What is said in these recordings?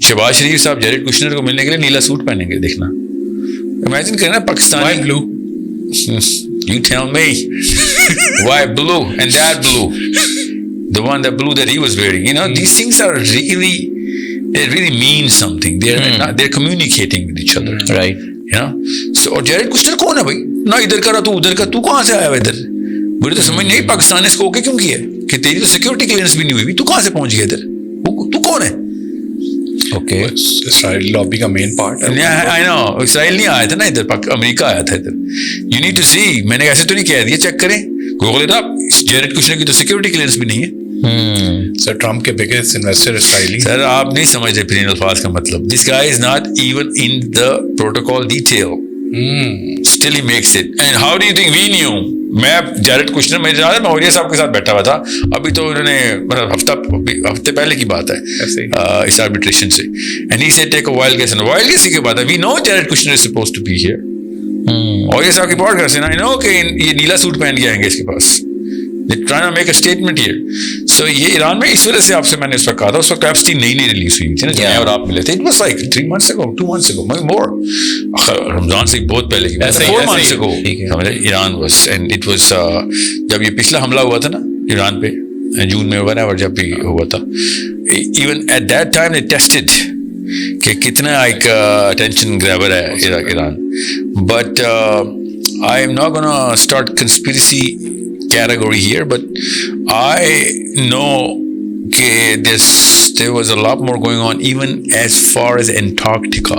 शहबाज शरीफ साहब Jared Kushner को मिलने के लिए नीला सूट पहनेंगे, देखना। इमेजिन करना Pakistani blue, you tell me why blue and that blue, the one that blue that he was wearing, these things are really, they really mean something. They're communicating with each other, right? So और Jared Kushner कौन है भाई? ना इधर का तू उधर का, तू कहाँ से आया हुआ इधर? मुझे तो समझ नहीं पाकिस्तान ने इसको ओके क्यों किया कि तेरी तो सिक्योरिटी क्लियरेंस भी नहीं हुई, तू कहाँ से पहुंच गया इधर? तू कौन है? ओके, इसराइल लॉबी का मेन पार्ट है। आई नो, इसराइल नहीं आया था ना इधर, अमेरिका आया था इधर। यू नीड टू सी, मैंने ऐसे तो नहीं कह दिया, चेक करें, Google it up. Jared Kushner की तो सिक्योरिटी क्लियरेंस भी नहीं है। सर ट्रम्प के बिगेस्ट इन्वेस्टर इसराइली। सर आप नहीं समझ रहे फिर इन अल्फाज का मतलब। This guy is not even in the protocol detail, still he makes it. And how do you think we knew? मैं जैरेड कुशनर, मैं मौर्य साहब के साथ बैठा हुआ था, अभी तो उन्होंने मतलब हफ्ते पहले की बात है इस आर्बिट्रेशन से। And he said take a wild guess, and wild guess की बात है, we know Jared Kushner is supposed to be here. Maurya साहब की पॉडकास्ट है ना, आई नो कि ये नीला सूट पहन के आएंगे इसके पास। They're trying to make a statement here. So ये ईरान में इस वजह से आपसे मैंने उस वक्त कहा था, उस वक्त एप्स्टीन नई रिलीज हुई थी ना, जब और आप मिले थे। It was like 3 months ago, 2 months ago, maybe more. Ramzan से बहुत पहले की बात है, 4 months ago. समझे? Iran was, and it was जब ये पिछला हमला हुआ था ना ईरान पे, जून में हुआ ना, और जब भी हुआ था, even at that time they tested कि कितना एक attention grabber है Iran. But I am not gonna start conspiracy category here, but I know there was a lot more going on even as far as Antarctica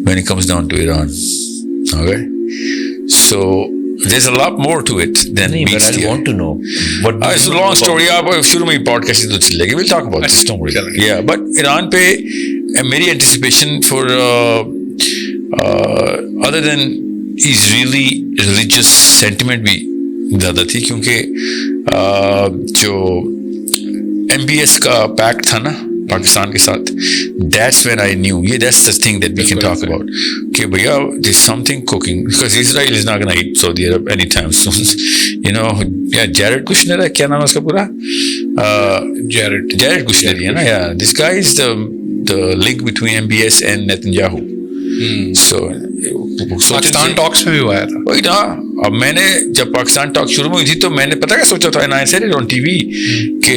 when it comes down to Iran. Okay, so there's a lot more to it than meets the eye. I want to know. It's a long story. आप शुरू में ही podcast तो चलेगी. We'll talk about this. Don't worry. Yeah, but Iran पे मेरी anticipation for other than Israeli religious sentiment भी ज़्यादा थी, क्योंकि जो MBS का पैक्ट था ना पाकिस्तान के साथ, that's when I knew, that's the thing that we can talk about, कि भैया there's something cooking, because Israel is not going to eat Saudi Arab anytime soon. Jared Kushner है, क्या नाम है उसका पूरा? Jared Kushner है ना, this guy is the link between MBS and Netanyahu. So Pakistan talks में भी हुआ था वही ना। अब मैंने जब पाकिस्तान टॉक शुरू में हुई थी तो मैंने पता क्या सोचा था, and I said it on TV, कि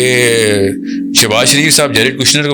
शहबाज शरीफ साहब जैरेड कुशनर को